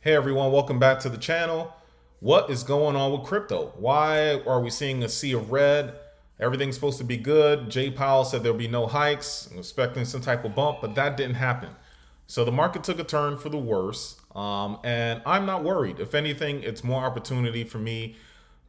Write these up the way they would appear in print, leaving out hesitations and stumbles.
Hey everyone, welcome back to the channel. What is going on with crypto? Why are we seeing a sea of red? Everything's supposed to be good. Jay Powell said there'll be no hikes. I'm expecting some type of bump, but that didn't happen. So the market took a turn for the worse. And I'm not worried. If anything, it's more opportunity for me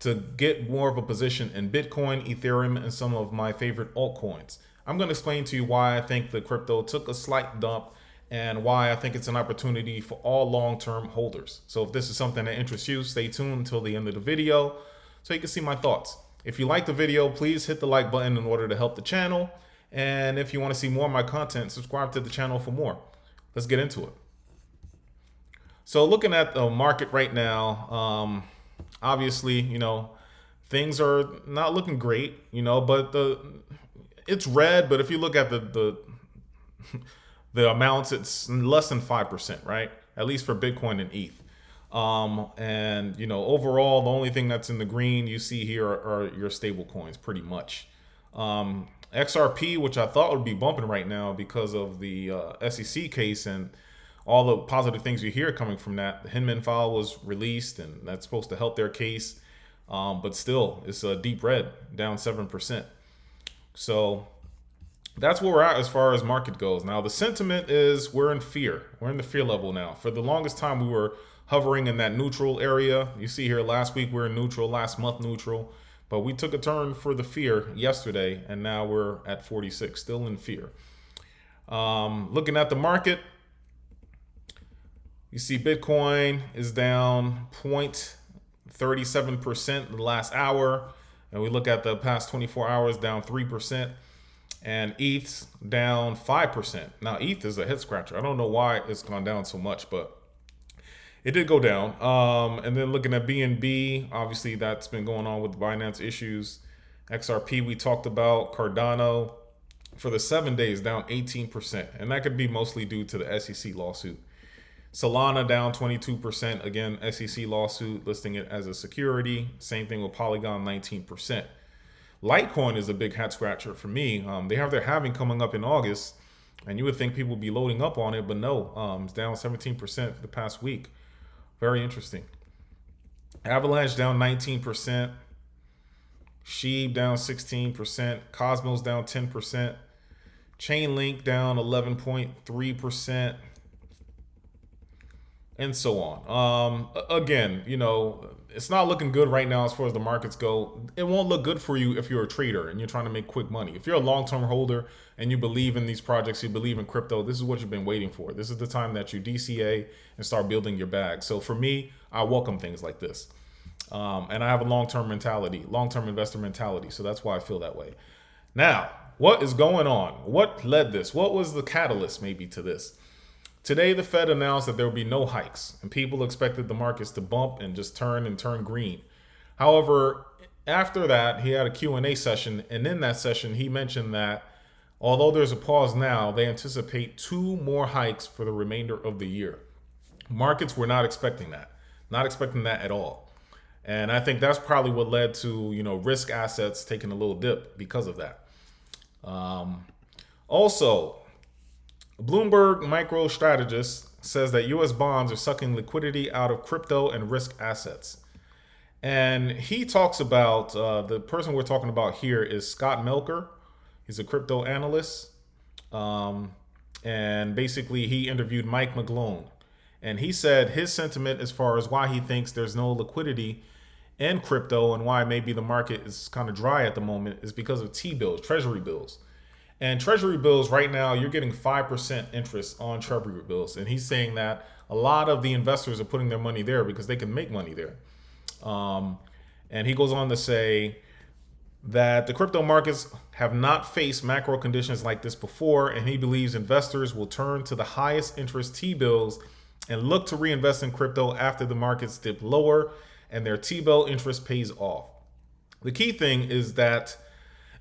to get more of a position in Bitcoin, Ethereum, and some of my favorite altcoins. I'm going to explain to you why I think the crypto took a slight dump and why I think it's an opportunity for all long-term holders. So if this is something that interests you, stay tuned until the end of the video so you can see my thoughts. If you like the video, please hit the like button in order to help the channel. And if you want to see more of my content, subscribe to the channel for more. Let's get into it. So looking at the market right now, obviously, things are not looking great, but it's red. But if you look at the amounts, it's less than 5%, right? At least for Bitcoin and ETH. And overall, the only thing that's in the green you see here are your stable coins, pretty much. XRP, which I thought would be bumping right now because of the SEC case and all the positive things you hear coming from that. The Hinman file was released, and that's supposed to help their case. But still, it's a deep red, down 7%. So that's where we're at as far as market goes. Now, the sentiment is we're in fear. We're in the fear level now. For the longest time, we were hovering in that neutral area. You see here last week we were in neutral, last month neutral. But we took a turn for the fear yesterday, and now we're at 46, still in fear. Looking at the market, you see Bitcoin is down 0.37% the last hour. And we look at the past 24 hours, down 3%. And ETH's down 5%. Now, ETH is a head scratcher. I don't know why it's gone down so much, but it did go down. And then looking at BNB, obviously that's been going on with Binance issues. XRP we talked about. Cardano for the 7 days down 18%. And that could be mostly due to the SEC lawsuit. Solana down 22%. Again, SEC lawsuit listing it as a security. Same thing with Polygon, 19%. Litecoin is a big head scratcher for me. They have their halving coming up in August, and you would think people would be loading up on it, but no, it's down 17% for the past week. Very interesting. Avalanche down 19%. Sheeb down 16%. Cosmos down 10%. Chainlink down 11.3%. And so on. Again, it's not looking good right now as far as the markets go. It won't look good for you if you're a trader and you're trying to make quick money. If you're a long-term holder and you believe in these projects, you believe in crypto, this is what you've been waiting for. This is the time that you DCA and start building your bag. So for me, I welcome things like this. And I have a long-term mentality, long-term investor mentality. So that's why I feel that way. Now, what is going on? What led this? What was the catalyst maybe to this? Today, the Fed announced that there would be no hikes, and people expected the markets to bump and just turn green. However, after that, he had a Q&A session, and in that session, he mentioned that although there's a pause now, they anticipate 2 more hikes for the remainder of the year. Markets were not expecting that at all. And I think that's probably what led to, risk assets taking a little dip because of that. Also, Bloomberg MicroStrategist says that U.S. bonds are sucking liquidity out of crypto and risk assets. And he talks about, the person we're talking about here is Scott Melker. He's a crypto analyst. And basically he interviewed Mike McGlone. And he said his sentiment as far as why he thinks there's no liquidity in crypto and why maybe the market is kind of dry at the moment is because of T-bills, treasury bills. And treasury bills right now, you're getting 5% interest on treasury bills. And he's saying that a lot of the investors are putting their money there because they can make money there. And he goes on to say that the crypto markets have not faced macro conditions like this before. And he believes investors will turn to the highest interest T-bills and look to reinvest in crypto after the markets dip lower and their T-bill interest pays off. The key thing is that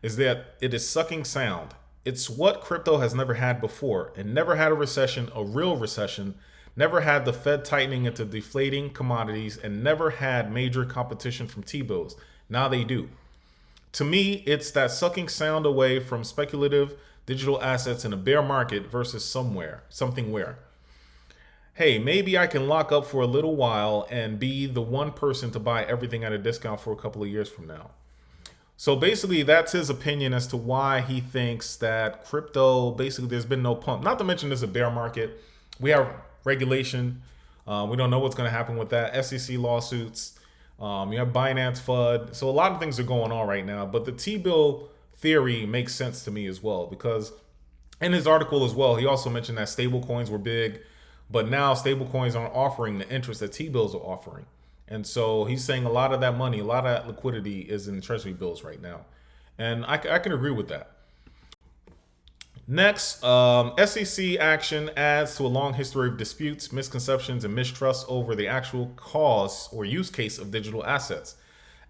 it is sucking sound. It's what crypto has never had before. It never had a recession, a real recession, never had the Fed tightening into deflating commodities, and never had major competition from T-bills. Now they do. To me, it's that sucking sound away from speculative digital assets in a bear market versus something where. hey, maybe I can lock up for a little while and be the one person to buy everything at a discount for a couple of years from now. So basically, that's his opinion as to why he thinks that crypto, basically, there's been no pump. Not to mention there's a bear market. We have regulation. We don't know what's going to happen with that. SEC lawsuits. You have Binance FUD. So a lot of things are going on right now. But the T-bill theory makes sense to me as well, because in his article as well, he also mentioned that stable coins were big, but now stable coins aren't offering the interest that T-bills are offering. And so he's saying a lot of that money, a lot of that liquidity is in treasury bills right now. And I can agree with that. Next, SEC action adds to a long history of disputes, misconceptions, and mistrust over the actual cause or use case of digital assets.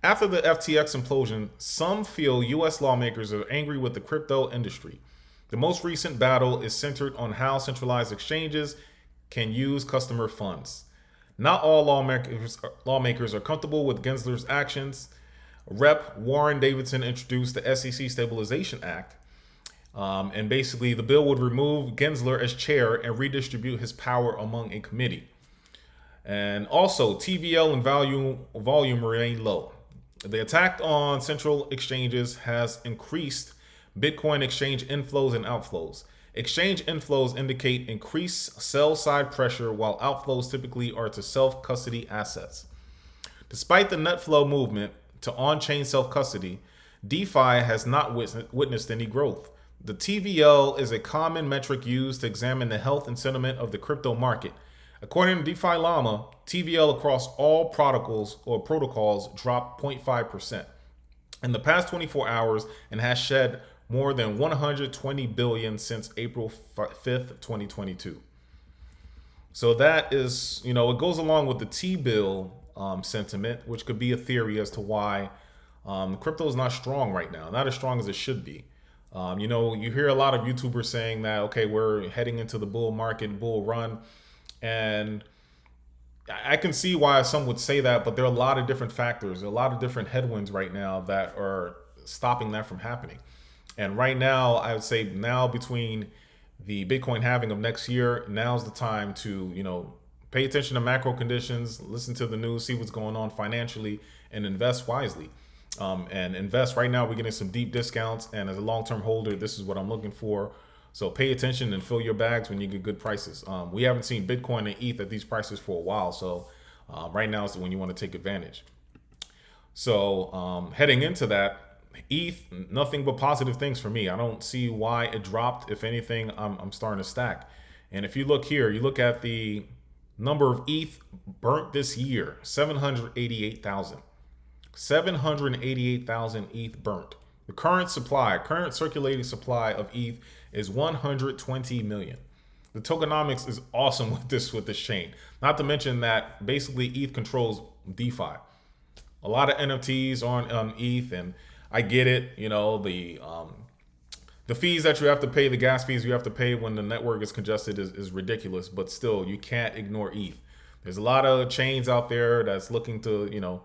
After the FTX implosion, some feel US lawmakers are angry with the crypto industry. The most recent battle is centered on how centralized exchanges can use customer funds. Not all lawmakers are comfortable with Gensler's actions. Rep. Warren Davidson introduced the SEC Stabilization Act. And basically, the bill would remove Gensler as chair and redistribute his power among a committee. And also, TVL and volume remain low. The attack on central exchanges has increased Bitcoin exchange inflows and outflows. Exchange inflows indicate increased sell-side pressure, while outflows typically are to self-custody assets. Despite the net flow movement to on-chain self-custody, DeFi has not witnessed any growth. The TVL is a common metric used to examine the health and sentiment of the crypto market. According to DeFi Llama, TVL across all protocols dropped 0.5% in the past 24 hours and has shed more than 120 billion since April 5th, 2022. So that is, it goes along with the T-bill sentiment, which could be a theory as to why crypto is not strong right now, not as strong as it should be. You hear a lot of YouTubers saying that, okay, we're heading into the bull market, bull run. And I can see why some would say that, but there are a lot of different factors, a lot of different headwinds right now that are stopping that from happening. And right now, I would say now between the Bitcoin halving of next year, now's the time to, pay attention to macro conditions, listen to the news, see what's going on financially, and invest wisely. And invest right now. We're getting some deep discounts. And as a long-term holder, this is what I'm looking for. So pay attention and fill your bags when you get good prices. We haven't seen Bitcoin and ETH at these prices for a while. So right now is when you want to take advantage. So heading into that, ETH, nothing but positive things for me. I don't see why it dropped. If anything, I'm starting to stack. And if you look here, you look at the number of ETH burnt this year, 788,000. 788,000 ETH burnt. The current circulating supply of ETH is 120 million. The tokenomics is awesome with this chain. Not to mention that basically ETH controls DeFi. A lot of NFTs on ETH, and I get it. The fees that you have to pay, the gas fees you have to pay when the network is congested is ridiculous. But still, you can't ignore ETH. There's a lot of chains out there that's looking to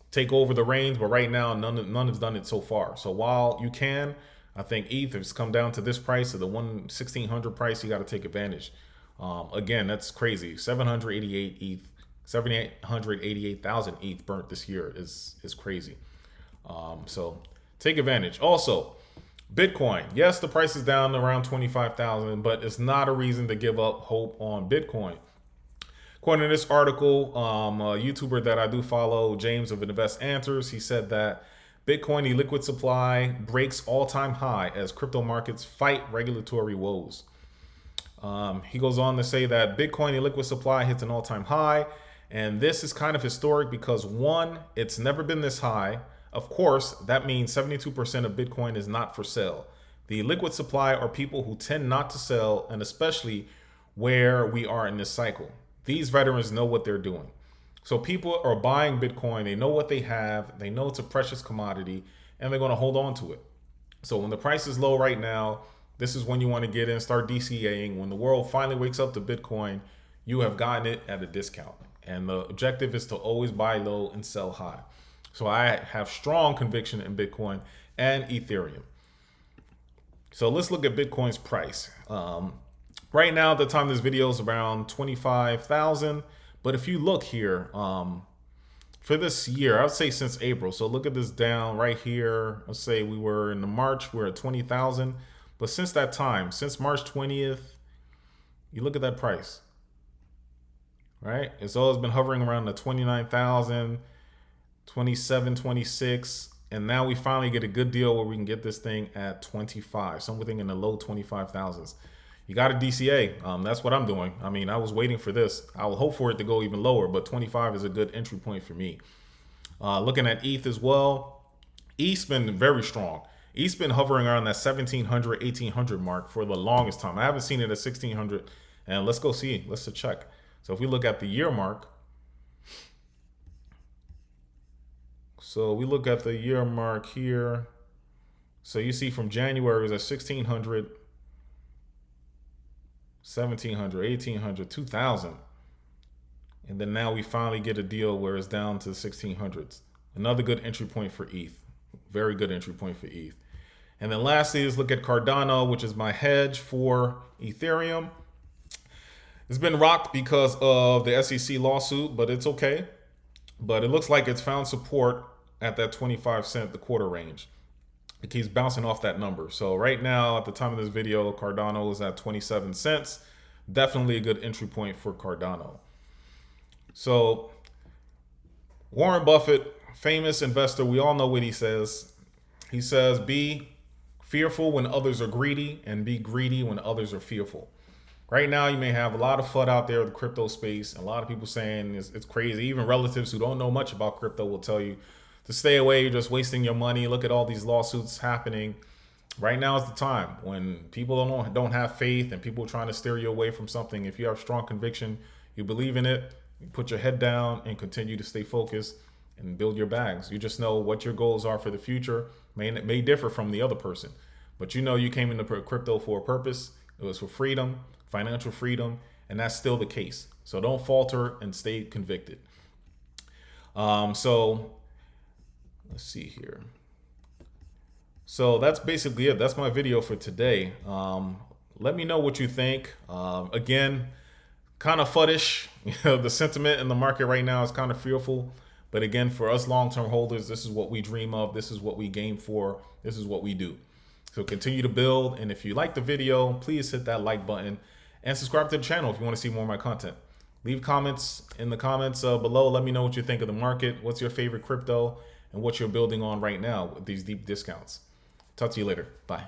take over the reins, but right now none has done it so far. So while you can, I think ETH has come down to this price, to the 1,600 price. You got to take advantage. Again, that's crazy. 788,000 ETH burnt this year is crazy. So take advantage. Also, Bitcoin. Yes, the price is down around 25,000, but it's not a reason to give up hope on Bitcoin. According to this article, a YouTuber that I do follow, James of Invest Answers, he said that Bitcoin illiquid supply breaks all-time high as crypto markets fight regulatory woes. He goes on to say that Bitcoin illiquid supply hits an all-time high, and this is kind of historic because, one, it's never been this high. Of course, that means 72% of Bitcoin is not for sale. The liquid supply are people who tend not to sell, and especially where we are in this cycle. These veterans know what they're doing. So people are buying Bitcoin. They know what they have. They know it's a precious commodity, and they're going to hold on to it. So when the price is low right now, this is when you want to get in, start DCAing. When the world finally wakes up to Bitcoin, you have gotten it at a discount. And the objective is to always buy low and sell high. So I have strong conviction in Bitcoin and Ethereum. So let's look at Bitcoin's price. Right now, at the time this video is around 25,000. But if you look here, for this year, I would say since April. So look at this down right here. Let's say we were in the March, we're at 20,000. But since that time, since March 20th, you look at that price, right? It's always been hovering around the 29,000, 27, 26. And now we finally get a good deal where we can get this thing at 25, something in the low 25,000s. You got a DCA. That's what I'm doing. I mean, I was waiting for this. I will hope for it to go even lower, but 25 is a good entry point for me. Looking at ETH as well. ETH's been very strong. ETH's been hovering around that 1,700, 1,800 mark for the longest time. I haven't seen it at 1,600. And let's go see. Let's check. So if we look at the year mark. So we look at the year mark here. So you see from January it was at 1,600. 1,700, 1,800, 2,000. And then now we finally get a deal where it's down to the 1,600s. Another good entry point for ETH. Very good entry point for ETH. And then lastly is look at Cardano, which is my hedge for Ethereum. It's been rocked because of the SEC lawsuit, but it's okay. But it looks like it's found support at that 25 cent the quarter range. It keeps bouncing off that number. So right now, at the time of this video, Cardano is at 27 cents. Definitely a good entry point for Cardano. So Warren Buffett, famous investor, we all know what he says. He says, be fearful when others are greedy and be greedy when others are fearful. Right now, you may have a lot of FUD out there in the crypto space. A lot of people saying it's crazy. Even relatives who don't know much about crypto will tell you to stay away, you're just wasting your money. Look at all these lawsuits happening. Right now is the time when people don't have faith and people are trying to steer you away from something. If you have strong conviction, you believe in it, you put your head down and continue to stay focused and build your bags. You just know what your goals are for the future. It may differ from the other person, but you know you came into crypto for a purpose. It was for freedom, financial freedom, and that's still the case. So don't falter and stay convicted. So let's see here. So that's basically it. That's my video for today. Let me know what you think. Again, kind of fuddish. The sentiment in the market right now is kind of fearful. But again, for us long-term holders, this is what we dream of. This is what we game for. This is what we do. So continue to build. And if you like the video, please hit that like button and subscribe to the channel if you want to see more of my content. Leave comments in the comments below. Let me know what you think of the market. What's your favorite crypto and what you're building on right now with these deep discounts. Talk to you later. Bye.